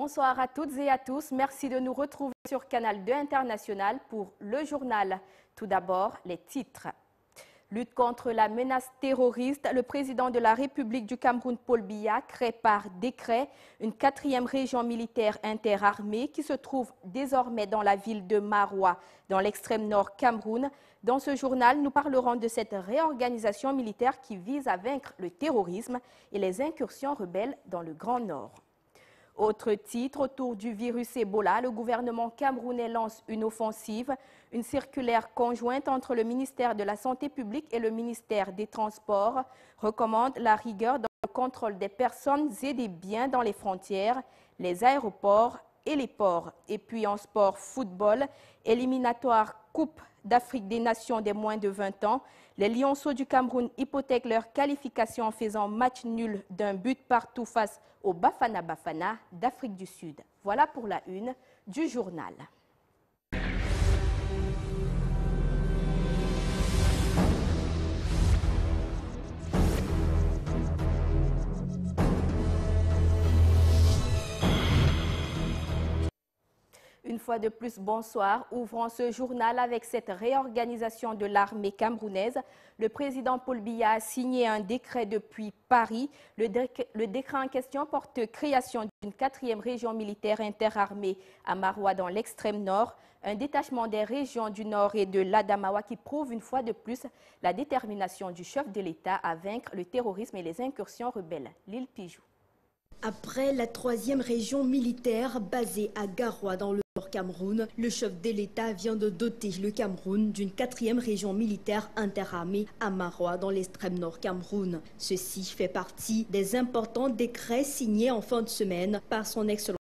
Bonsoir à toutes et à tous. Merci de nous retrouver sur Canal 2 International pour le journal. Tout d'abord, les titres. Lutte contre la menace terroriste, le président de la République du Cameroun, Paul Biya, crée par décret une 4e région militaire interarmée qui se trouve désormais dans la ville de Maroua, dans l'extrême nord Cameroun. Dans ce journal, nous parlerons de cette réorganisation militaire qui vise à vaincre le terrorisme et les incursions rebelles dans le Grand Nord. Autre titre, autour du virus Ebola, le gouvernement camerounais lance une offensive. Une circulaire conjointe entre le ministère de la Santé publique et le ministère des Transports recommande la rigueur dans le contrôle des personnes et des biens dans les frontières, les aéroports et les ports. Et puis en sport football, éliminatoire Coupe d'Afrique des Nations des moins de 20 ans, les Lionceaux du Cameroun hypothèquent leur qualification en faisant match nul d'un but partout face au Bafana Bafana d'Afrique du Sud. Voilà pour la une du journal. Une fois de plus, bonsoir. Ouvrons ce journal avec cette réorganisation de l'armée camerounaise. Le président Paul Biya a signé un décret depuis Paris. Le décret en question porte création d'une 4e région militaire interarmée à Maroua dans l'extrême nord. Un détachement des régions du nord et de l'Adamawa qui prouve une fois de plus la détermination du chef de l'État à vaincre le terrorisme et les incursions rebelles. L'île Pijou. Après la 3e région militaire basée à Garoua dans le nord Cameroun, le chef de l'État vient de doter le Cameroun d'une 4e région militaire interarmée à Maroua dans l'extrême nord Cameroun. Ceci fait partie des importants décrets signés en fin de semaine par son excellence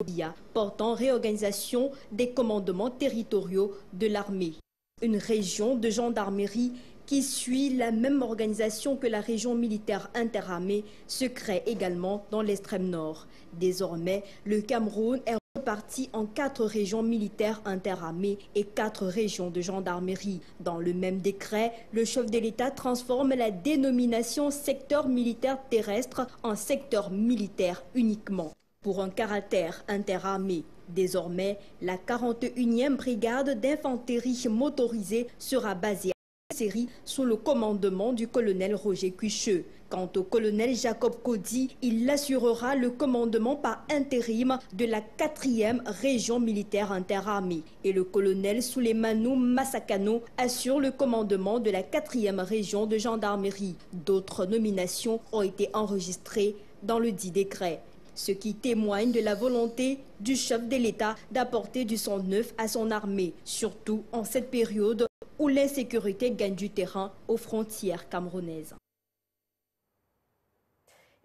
Biya, portant réorganisation des commandements territoriaux de l'armée. Une région de gendarmerie qui suit la même organisation que la région militaire interarmée, se crée également dans l'extrême nord. Désormais, le Cameroun est reparti en 4 régions militaires interarmées et 4 régions de gendarmerie. Dans le même décret, le chef de l'État transforme la dénomination secteur militaire terrestre en secteur militaire uniquement, pour un caractère interarmé. Désormais, la 41e brigade d'infanterie motorisée sera basée série sous le commandement du colonel Roger Cuicheux. Quant au colonel Jacob Kodi, il assurera le commandement par intérim de la 4e région militaire interarmée. Et le colonel Souleymano Massakano assure le commandement de la 4e région de gendarmerie. D'autres nominations ont été enregistrées dans le dit décret, ce qui témoigne de la volonté du chef de l'État d'apporter du sang neuf à son armée, surtout en cette période où l'insécurité gagne du terrain aux frontières camerounaises.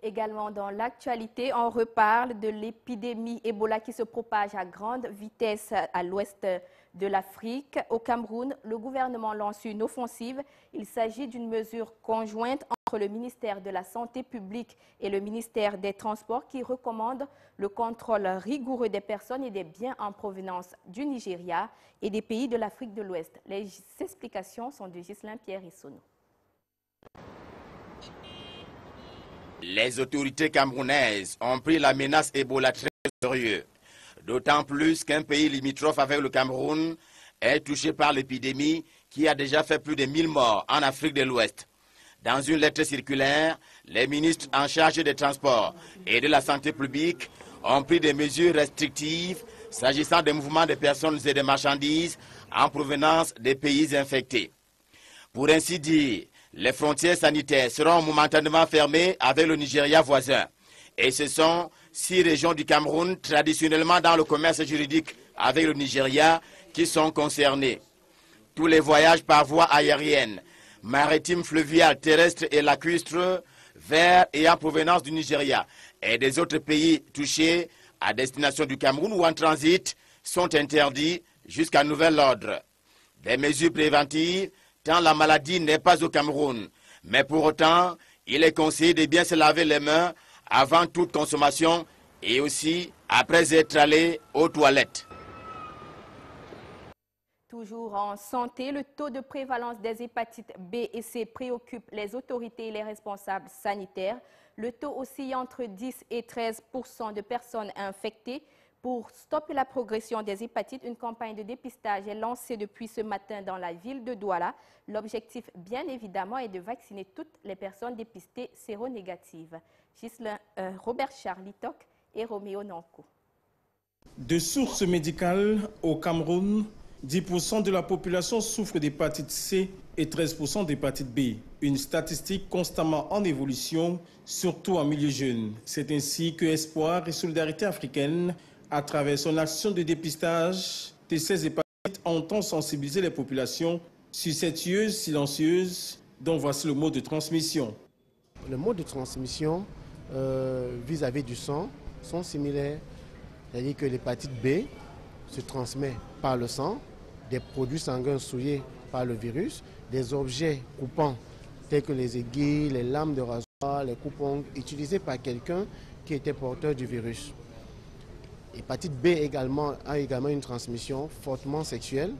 Également dans l'actualité, on reparle de l'épidémie Ebola qui se propage à grande vitesse à l'ouest de l'Afrique. Au Cameroun, le gouvernement lance une offensive. Il s'agit d'une mesure conjointe entre le ministère de la Santé publique et le ministère des Transports qui recommande le contrôle rigoureux des personnes et des biens en provenance du Nigeria et des pays de l'Afrique de l'Ouest. Les explications sont de Ghislain Pierre-Issono. Les autorités camerounaises ont pris la menace Ebola très au sérieux, d'autant plus qu'un pays limitrophe avec le Cameroun est touché par l'épidémie qui a déjà fait plus de 1000 morts en Afrique de l'Ouest. Dans une lettre circulaire, les ministres en charge des transports et de la santé publique ont pris des mesures restrictives s'agissant des mouvements de personnes et de marchandises en provenance des pays infectés. Pour ainsi dire, les frontières sanitaires seront momentanément fermées avec le Nigeria voisin. Et ce sont 6 régions du Cameroun, traditionnellement dans le commerce juridique avec le Nigeria, qui sont concernées. Tous les voyages par voie aérienne, maritime, fluviale, terrestre et lacustre, vers et en provenance du Nigeria et des autres pays touchés à destination du Cameroun ou en transit sont interdits jusqu'à nouvel ordre. Des mesures préventives, tant la maladie n'est pas au Cameroun. Mais pour autant, il est conseillé de bien se laver les mains avant toute consommation et aussi après être allé aux toilettes. Toujours en santé, le taux de prévalence des hépatites B et C préoccupe les autorités et les responsables sanitaires. Le taux oscille entre 10 et 13% de personnes infectées. Pour stopper la progression des hépatites, une campagne de dépistage est lancée depuis ce matin dans la ville de Douala. L'objectif, bien évidemment, est de vacciner toutes les personnes dépistées séronégatives. Ghislain Robert Charlitok et Roméo Nanko. De sources médicales, au Cameroun, 10% de la population souffre d'hépatite C et 13% d'hépatite B. Une statistique constamment en évolution, surtout en milieu jeune. C'est ainsi que Espoir et Solidarité africaine, à travers son action de dépistage de ces hépatites, entend sensibiliser les populations sur cette tueuse silencieuse dont voici le mode de transmission. Le mode de transmission vis-à-vis du sang sont similaires. C'est-à-dire que l'hépatite B se transmet par le sang, des produits sanguins souillés par le virus, des objets coupants tels que les aiguilles, les lames de rasoir, les coupons utilisés par quelqu'un qui était porteur du virus. L'hépatite B a également une transmission fortement sexuelle,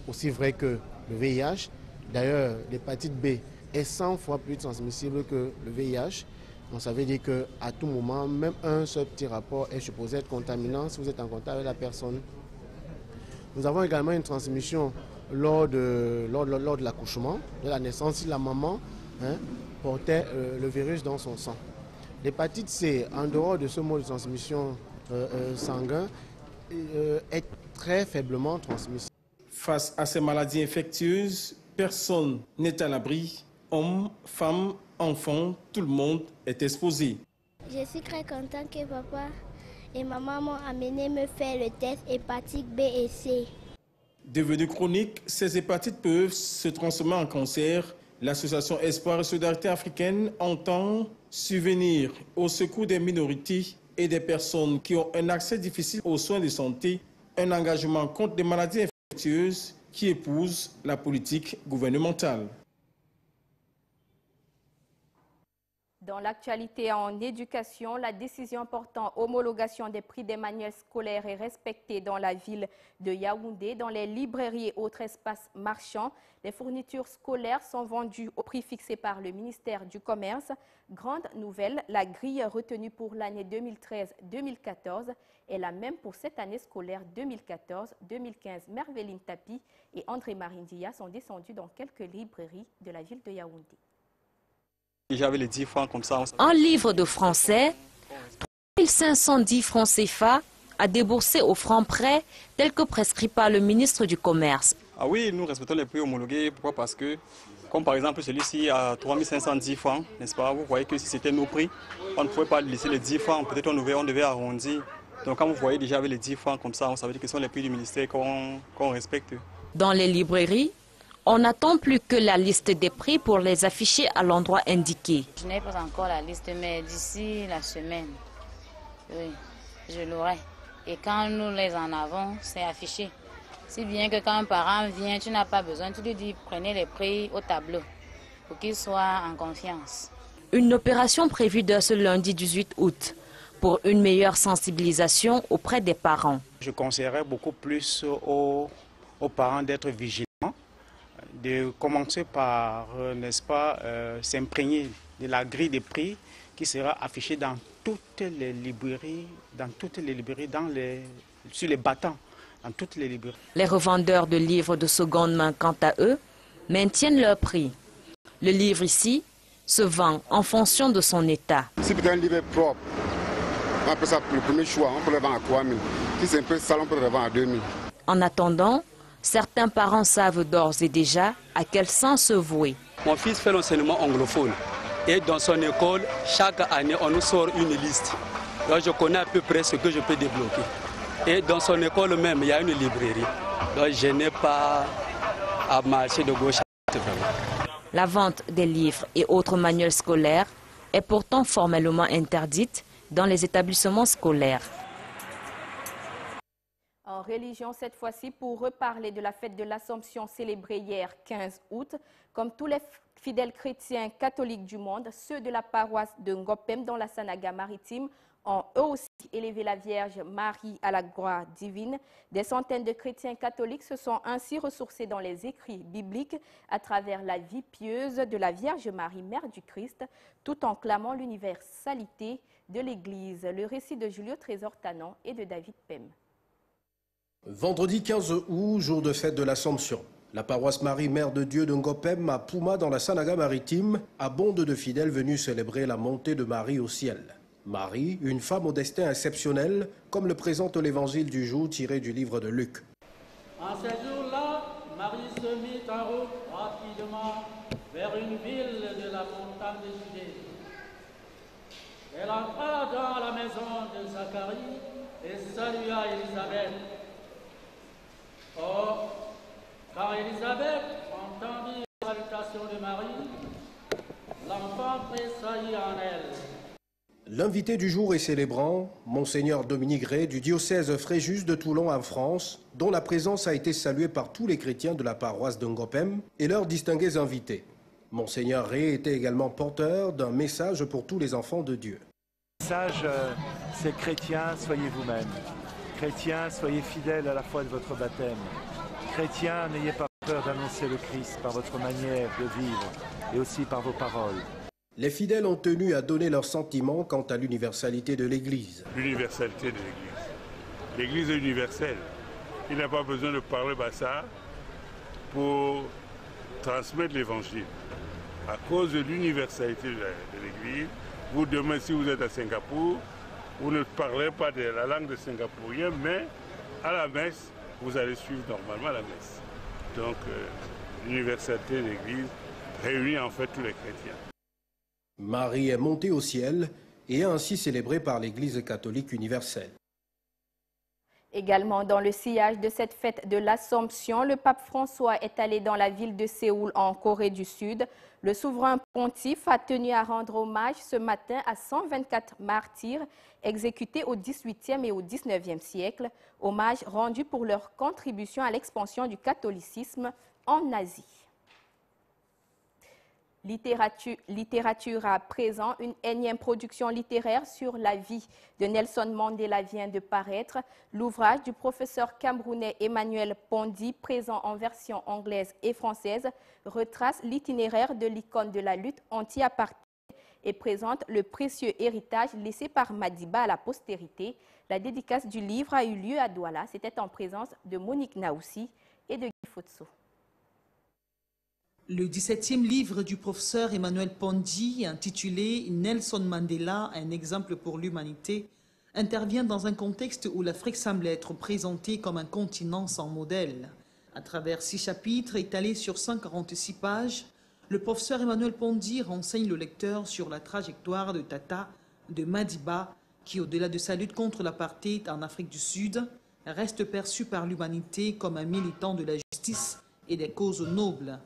aussi vrai que le VIH. D'ailleurs, l'hépatite B est 100 fois plus transmissible que le VIH. Donc ça veut dire qu'à tout moment, même un seul petit rapport est supposé être contaminant si vous êtes en contact avec la personne. Nous avons également une transmission lors de l'accouchement, de la naissance, si la maman portait le virus dans son sang. L'hépatite C, en dehors de ce mode de transmission sanguin, est très faiblement transmissible. Face à ces maladies infectieuses, personne n'est à l'abri. Hommes, femmes, enfants, tout le monde est exposé. Je suis très contente que papa et maman m'ont amené me faire le test hépatite B et C. Devenues chroniques, ces hépatites peuvent se transformer en cancer. L'association Espoir et Solidarité africaine entend subvenir au secours des minorités et des personnes qui ont un accès difficile aux soins de santé, un engagement contre les maladies infectieuses qui épouse la politique gouvernementale. Dans l'actualité en éducation, la décision portant homologation des prix des manuels scolaires est respectée dans la ville de Yaoundé. Dans les librairies et autres espaces marchands, les fournitures scolaires sont vendues au prix fixé par le ministère du Commerce. Grande nouvelle, la grille retenue pour l'année 2013-2014 est la même pour cette année scolaire 2014-2015. Merveline Tapi et André Marindia sont descendus dans quelques librairies de la ville de Yaoundé. J'avais les 10 francs comme ça. Un livre de français, 3510 francs CFA à débourser aux francs prêts tel que prescrit par le ministre du Commerce. Ah oui, nous respectons les prix homologués. Pourquoi? Parce que, comme par exemple celui-ci à 3510 francs, n'est-ce pas? Vous voyez que si c'était nos prix, on ne pouvait pas laisser les 10 francs. Peut-être on devait arrondir. Donc quand vous voyez déjà avec les 10 francs comme ça, ça veut dire que ce sont les prix du ministère qu'on respecte. Dans les librairies, on n'attend plus que la liste des prix pour les afficher à l'endroit indiqué. Je n'ai pas encore la liste, mais d'ici la semaine, oui, je l'aurai. Et quand nous les en avons, c'est affiché. Si bien que quand un parent vient, tu n'as pas besoin, tu lui dis prenez les prix au tableau pour qu'il soit en confiance. Une opération prévue dès ce lundi 18 août pour une meilleure sensibilisation auprès des parents. Je conseillerais beaucoup plus aux parents d'être vigilants, de commencer par, n'est-ce pas, s'imprégner de la grille des prix qui sera affichée dans toutes les librairies, sur les battants, dans toutes les librairies. Les revendeurs de livres de seconde main, quant à eux, maintiennent leur prix. Le livre ici se vend en fonction de son état. Si peut-être un livre est propre, on peut ça le premier choix, on peut le vendre à 3 000. Si c'est un peu sale, on peut le vendre à 2 000. En attendant, certains parents savent d'ores et déjà à quel sens se vouer. Mon fils fait l'enseignement anglophone et dans son école, chaque année, on nous sort une liste. Donc je connais à peu près ce que je peux débloquer. Et dans son école même, il y a une librairie. Donc je n'ai pas à marcher de gauche à droite. La vente des livres et autres manuels scolaires est pourtant formellement interdite dans les établissements scolaires. En religion, cette fois-ci, pour reparler de la fête de l'Assomption célébrée hier 15 août. Comme tous les fidèles chrétiens catholiques du monde, ceux de la paroisse de Ngopem dans la Sanaga maritime ont eux aussi élevé la Vierge Marie à la gloire divine. Des centaines de chrétiens catholiques se sont ainsi ressourcés dans les écrits bibliques à travers la vie pieuse de la Vierge Marie, Mère du Christ, tout en clamant l'universalité de l'Église. Le récit de Julio Trésor-Tanon et de David Pem. Vendredi 15 août, jour de fête de l'Assomption. La paroisse Marie, Mère de Dieu de Ngopem à Pouma dans la Sanaga maritime abonde de fidèles venus célébrer la montée de Marie au ciel. Marie, une femme au destin exceptionnel, comme le présente l'évangile du jour tiré du livre de Luc. En ce jour-là, Marie se mit en route rapidement vers une ville de la montagne de Judée. Elle entra dans la maison de Zacharie et salua Élisabeth. Or, quand Élisabeth entendit la salutation de Marie, l'enfant tressaillit en elle. L'invité du jour est célébrant, Monseigneur Dominique Rey du diocèse Fréjus de Toulon en France, dont la présence a été saluée par tous les chrétiens de la paroisse de Ngopem et leurs distingués invités. Monseigneur Rey était également porteur d'un message pour tous les enfants de Dieu. Le message, c'est chrétiens, soyez vous-même. Chrétiens, soyez fidèles à la foi de votre baptême. Chrétiens, n'ayez pas peur d'annoncer le Christ par votre manière de vivre et aussi par vos paroles. Les fidèles ont tenu à donner leurs sentiments quant à l'universalité de l'Église. L'universalité de l'Église. L'Église est universelle. Il n'a pas besoin de parler ça pour transmettre l'Évangile. À cause de l'universalité de l'Église, vous demain, si vous êtes à Singapour, vous ne parlez pas de la langue des Singapouriens, mais à la messe, vous allez suivre normalement la messe. Donc, l'universalité de l'Église réunit en fait tous les chrétiens. Marie est montée au ciel et est ainsi célébrée par l'Église catholique universelle. Également dans le sillage de cette fête de l'Assomption, le pape François est allé dans la ville de Séoul en Corée du Sud. Le souverain pontife a tenu à rendre hommage ce matin à 124 martyrs exécutés au XVIIIe et au XIXe siècle. Hommage rendu pour leur contribution à l'expansion du catholicisme en Asie. Littérature à présent, une énième production littéraire sur la vie de Nelson Mandela vient de paraître. L'ouvrage du professeur camerounais Emmanuel Pondy, présent en version anglaise et française, retrace l'itinéraire de l'icône de la lutte anti-apartheid et présente le précieux héritage laissé par Madiba à la postérité. La dédicace du livre a eu lieu à Douala. C'était en présence de Monique Naoussi et de Guy Fotso. Le 17e livre du professeur Emmanuel Pondy, intitulé « Nelson Mandela, un exemple pour l'humanité », intervient dans un contexte où l'Afrique semble être présentée comme un continent sans modèle. À travers 6 chapitres étalés sur 146 pages, le professeur Emmanuel Pondy renseigne le lecteur sur la trajectoire de Tata, de Madiba, qui, au-delà de sa lutte contre l'apartheid en Afrique du Sud, reste perçu par l'humanité comme un militant de la justice et des causes nobles.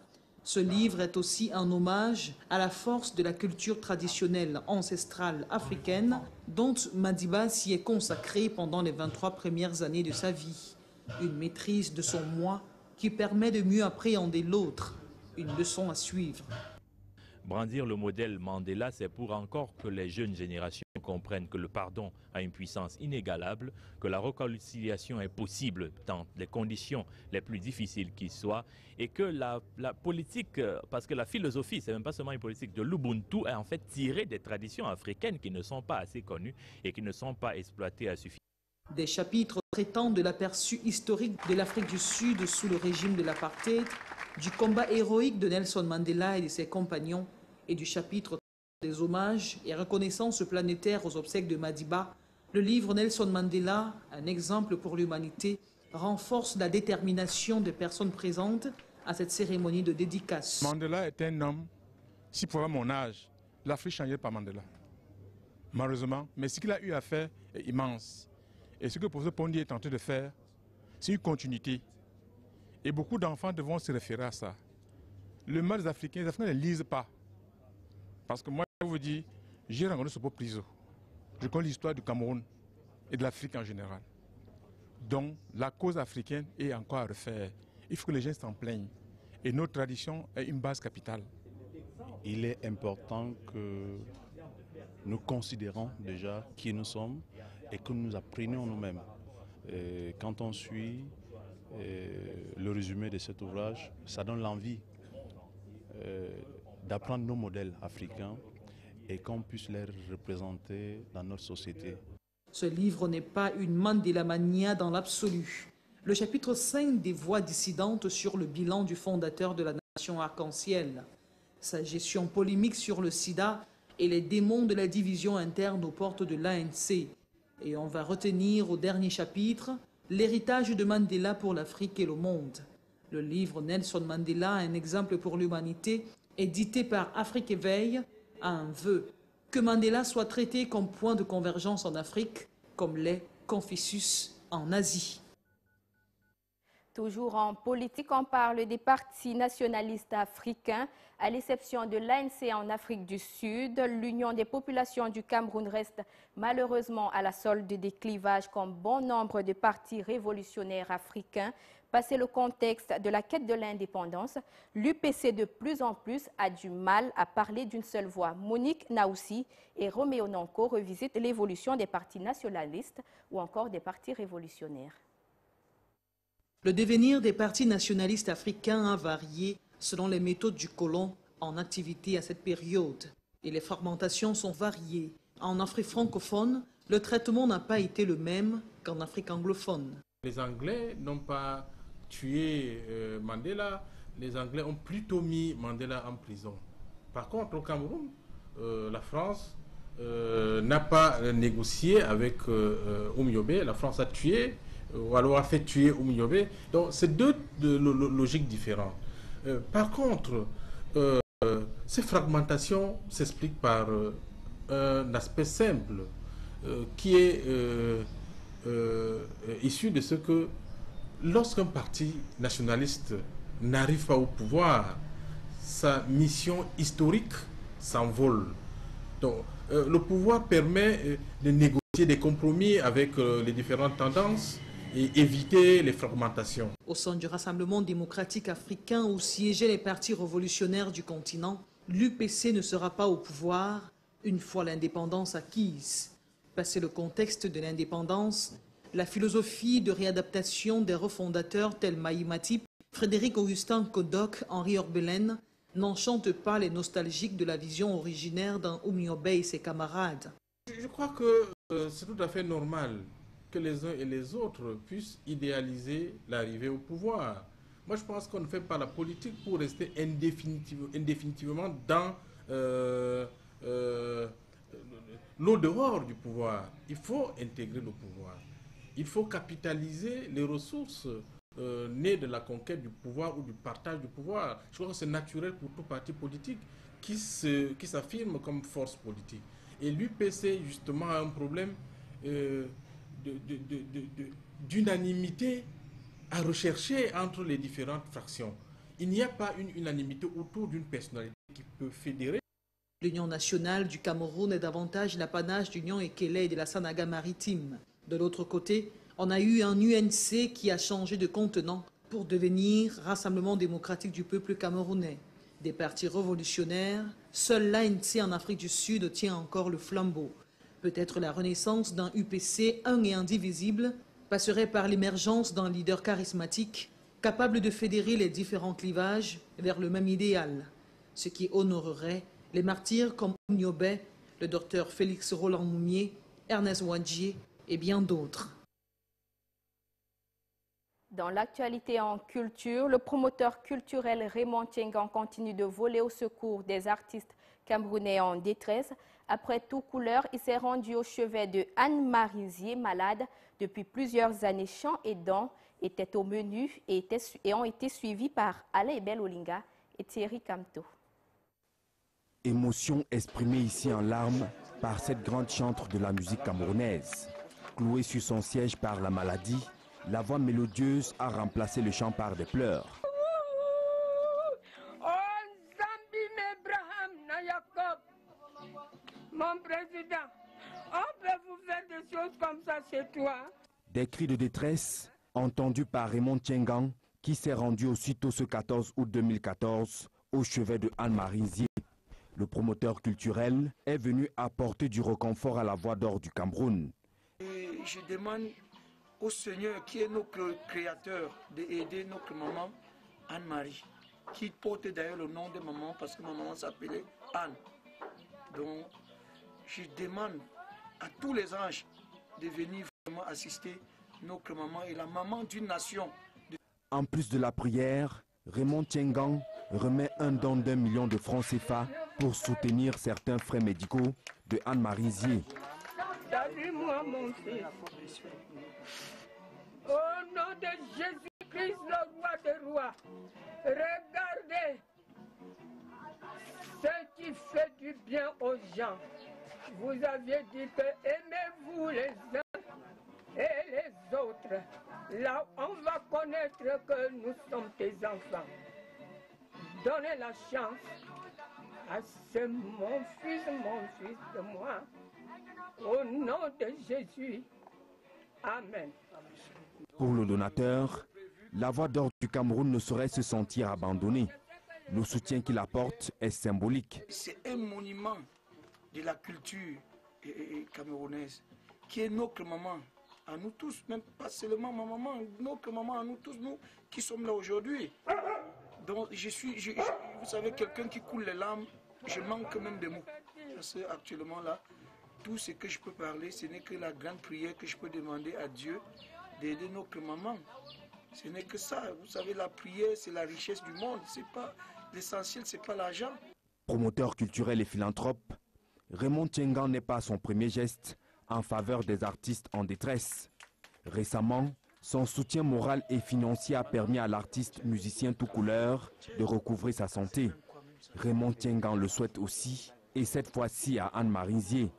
Ce livre est aussi un hommage à la force de la culture traditionnelle ancestrale africaine dont Madiba s'y est consacré pendant les 23 premières années de sa vie. Une maîtrise de son moi qui permet de mieux appréhender l'autre, une leçon à suivre. Brandir le modèle Mandela, c'est pour encore que les jeunes générations comprennent que le pardon a une puissance inégalable, que la réconciliation est possible dans les conditions les plus difficiles qui soient, et que la politique, parce que la philosophie, c'est même pas seulement une politique de l'Ubuntu, est en fait tirée des traditions africaines qui ne sont pas assez connues et qui ne sont pas exploitées à suffisance. Des chapitres traitant de l'aperçu historique de l'Afrique du Sud sous le régime de l'apartheid, du combat héroïque de Nelson Mandela et de ses compagnons, et du chapitre des hommages et reconnaissances planétaires aux obsèques de Madiba, le livre Nelson Mandela, un exemple pour l'humanité, renforce la détermination des personnes présentes à cette cérémonie de dédicace. Mandela est un homme, si pour mon âge, l'Afrique changeait par Mandela. Malheureusement, mais ce qu'il a eu à faire est immense. Et ce que le professeur Pondy est tenté de faire, c'est une continuité. Et beaucoup d'enfants devront se référer à ça. Le mal des Africains, les Africains ne lisent pas. Parce que moi, je vous dis, j'ai rencontré ce pauvre Priso. Je connais l'histoire du Cameroun et de l'Afrique en général. Donc, la cause africaine est encore à refaire. Il faut que les gens s'en plaignent. Et notre tradition est une base capitale. Il est important que nous considérons déjà qui nous sommes et que nous apprenons nous-mêmes. Quand on suit le résumé de cet ouvrage, ça donne l'envie d'apprendre nos modèles africains et qu'on puisse les représenter dans notre société. Ce livre n'est pas une Mandela Mania dans l'absolu. Le chapitre 5 des voix dissidentes sur le bilan du fondateur de la nation arc-en-ciel, sa gestion polémique sur le sida et les démons de la division interne aux portes de l'ANC. Et on va retenir au dernier chapitre l'héritage de Mandela pour l'Afrique et le monde. Le livre Nelson Mandela, un exemple pour l'humanité, édité par Afrique Éveil, a un vœu: que Mandela soit traité comme point de convergence en Afrique, comme l'est Confucius en Asie. Toujours en politique, on parle des partis nationalistes africains. À l'exception de l'ANC en Afrique du Sud, l'Union des populations du Cameroun reste malheureusement à la solde des clivages comme bon nombre de partis révolutionnaires africains. Passé le contexte de la quête de l'indépendance, l'UPC de plus en plus a du mal à parler d'une seule voix. Monique Naoussi et Roméo Nonko revisitent l'évolution des partis nationalistes ou encore des partis révolutionnaires. Le devenir des partis nationalistes africains a varié selon les méthodes du colon en activité à cette période. Et les fragmentations sont variées. En Afrique francophone, le traitement n'a pas été le même qu'en Afrique anglophone. Les Anglais n'ont pas tué Mandela, les Anglais ont plutôt mis Mandela en prison. Par contre, au Cameroun, la France n'a pas négocié avec Oumyobé, la France a tué, ou alors a fait tuer Oumyobé. Donc c'est deux logiques différentes. Par contre, ces fragmentations s'expliquent par un aspect simple qui est issu de ce que lorsqu'un parti nationaliste n'arrive pas au pouvoir, sa mission historique s'envole. Donc, le pouvoir permet de négocier des compromis avec les différentes tendances et éviter les fragmentations. Au sein du Rassemblement démocratique africain où siégeaient les partis révolutionnaires du continent, l'UPC ne sera pas au pouvoir une fois l'indépendance acquise. Passé le contexte de l'indépendance, la philosophie de réadaptation des refondateurs tels Maï Matip, Frédéric Augustin Kodok, Henri Orbelen n'enchantent pas les nostalgiques de la vision originaire d'un Oumyobé et ses camarades. Je crois que c'est tout à fait normal que les uns et les autres puissent idéaliser l'arrivée au pouvoir. Moi, je pense qu'on ne fait pas la politique pour rester indéfinitivement dans l'au-dehors du pouvoir. Il faut intégrer le pouvoir. Il faut capitaliser les ressources nées de la conquête du pouvoir ou du partage du pouvoir. Je crois que c'est naturel pour tout parti politique qui s'affirme comme force politique. Et l'UPC, justement, a un problème d'unanimité à rechercher entre les différentes fractions. Il n'y a pas une unanimité autour d'une personnalité qui peut fédérer. L'Union nationale du Cameroun est davantage l'apanage d'Union Ekele et de la Sanaga maritime. De l'autre côté, on a eu un UNC qui a changé de contenant pour devenir Rassemblement démocratique du peuple camerounais. Des partis révolutionnaires, seul l'ANC en Afrique du Sud tient encore le flambeau. Peut-être la renaissance d'un UPC un et indivisible passerait par l'émergence d'un leader charismatique capable de fédérer les différents clivages vers le même idéal, ce qui honorerait les martyrs comme Oumyobé, le docteur Félix Roland Moumié, Ernest Ouadjie et bien d'autres. Dans l'actualité en culture, le promoteur culturel Raymond Tchengan continue de voler au secours des artistes camerounais en détresse. Après tout couleur, il s'est rendu au chevet de Anne-Marie Zier, malade depuis plusieurs années. Chant et dents étaient au menu et ont été suivis par Alain Ebel Olinga et Thierry Camteau. Émotion exprimée ici en larmes par cette grande chantre de la musique camerounaise. Clouée sur son siège par la maladie, la voix mélodieuse a remplacé le chant par des pleurs. Mon président, on peut vous faire des choses comme ça chez toi. Des cris de détresse entendus par Raymond Tchengan qui s'est rendu aussitôt ce 14 août 2014 au chevet de Anne-Marie Zier. Le promoteur culturel est venu apporter du réconfort à la Voix d'Or du Cameroun. Et je demande au Seigneur, qui est notre créateur, d'aider notre maman Anne-Marie, qui porte d'ailleurs le nom de maman parce que ma maman s'appelait Anne. Donc, je demande à tous les anges de venir vraiment assister notre maman et la maman d'une nation. En plus de la prière, Raymond Tiengang remet un don d'1 million de francs CFA pour soutenir certains frais médicaux de Anne-Marie Zier. Salut-moi mon fils. Au nom de Jésus-Christ, le roi des rois, regardez ce qui fait du bien aux gens. Vous aviez dit que aimez-vous les uns et les autres. Là, on va connaître que nous sommes tes enfants. Donnez la chance à ce mon fils de moi. Au nom de Jésus. Amen. Pour le donateur, la Voix d'Or du Cameroun ne saurait se sentir abandonnée. Le soutien qu'il apporte est symbolique. C'est un monument de la culture camerounaise, qui est notre maman, à nous tous, même pas seulement ma maman, notre maman, à nous tous, nous qui sommes là aujourd'hui. Donc vous savez, quelqu'un qui coule les larmes, je manque même de mots. Parce que actuellement là, tout ce que je peux parler, ce n'est que la grande prière que je peux demander à Dieu d'aider notre maman. Ce n'est que ça. Vous savez, la prière, c'est la richesse du monde. C'est pas l'essentiel, c'est pas l'argent. Promoteur culturel et philanthrope, Raymond Tiengang n'est pas son premier geste en faveur des artistes en détresse. Récemment, son soutien moral et financier a permis à l'artiste musicien tout couleur de recouvrer sa santé. Raymond Tiengang le souhaite aussi, et cette fois-ci à Anne-Marie Zier.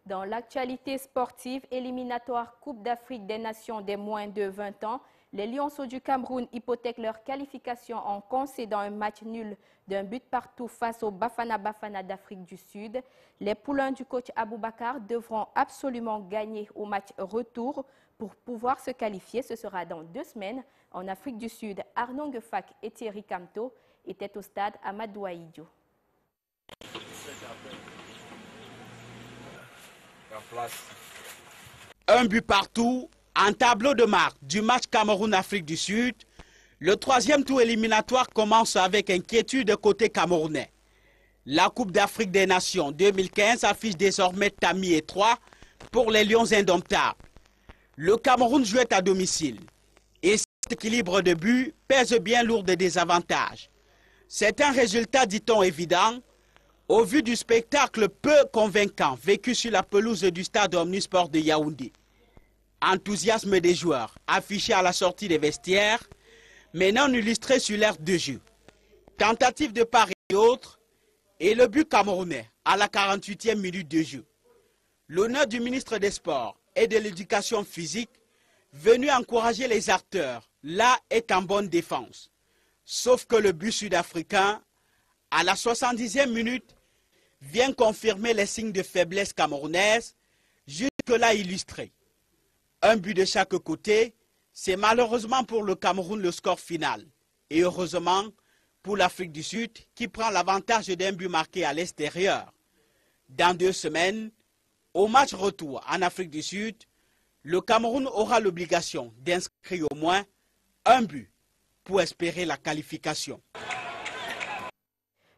Dans l'actualité sportive, éliminatoire Coupe d'Afrique des Nations des moins de 20 ans, les Lionceaux du Cameroun hypothèquent leur qualification en concédant un match nul d'un but partout face au Bafana Bafana d'Afrique du Sud. Les poulains du coach Aboubakar devront absolument gagner au match retour pour pouvoir se qualifier. Ce sera dans 2 semaines en Afrique du Sud. Arnaud Ngefak et Thierry Camteau étaient au stade Amadou Ahidjo. Un but partout, en tableau de marque du match Cameroun-Afrique du Sud. Le 3e tour éliminatoire commence avec inquiétude côté camerounais. La Coupe d'Afrique des Nations 2015 affiche désormais tamis étroit pour les Lions indomptables. Le Cameroun jouait à domicile et cet équilibre de but pèse bien lourd de désavantages. C'est un résultat, dit-on, évident, au vu du spectacle peu convaincant vécu sur la pelouse du stade Omnisport de Yaoundé. Enthousiasme des joueurs affiché à la sortie des vestiaires, mais non illustré sur l'aire de jeu. Tentative de part et autre, et le but camerounais à la 48e minute de jeu. L'honneur du ministre des Sports et de l'Éducation physique, venu encourager les acteurs, là est en bonne défense. Sauf que le but sud-africain, à la 70e minute, vient confirmer les signes de faiblesse camerounaise, jusque-là illustrés. Un but de chaque côté, c'est malheureusement pour le Cameroun le score final. Et heureusement pour l'Afrique du Sud qui prend l'avantage d'un but marqué à l'extérieur. Dans 2 semaines, au match retour en Afrique du Sud, le Cameroun aura l'obligation d'inscrire au moins un but pour espérer la qualification.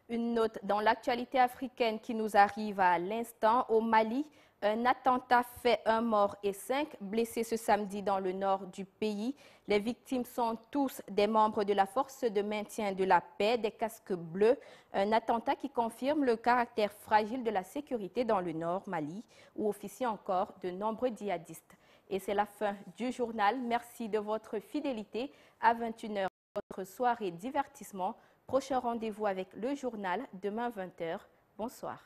Une note dans l'actualité africaine qui nous arrive à l'instant. Au Mali, un attentat fait 1 mort et 5 blessés ce samedi dans le nord du pays. Les victimes sont tous des membres de la force de maintien de la paix, des casques bleus. Un attentat qui confirme le caractère fragile de la sécurité dans le nord Mali, où officient encore de nombreux djihadistes. Et c'est la fin du journal. Merci de votre fidélité. À 21h, votre soirée divertissement. Prochain rendez-vous avec le journal demain 20h. Bonsoir.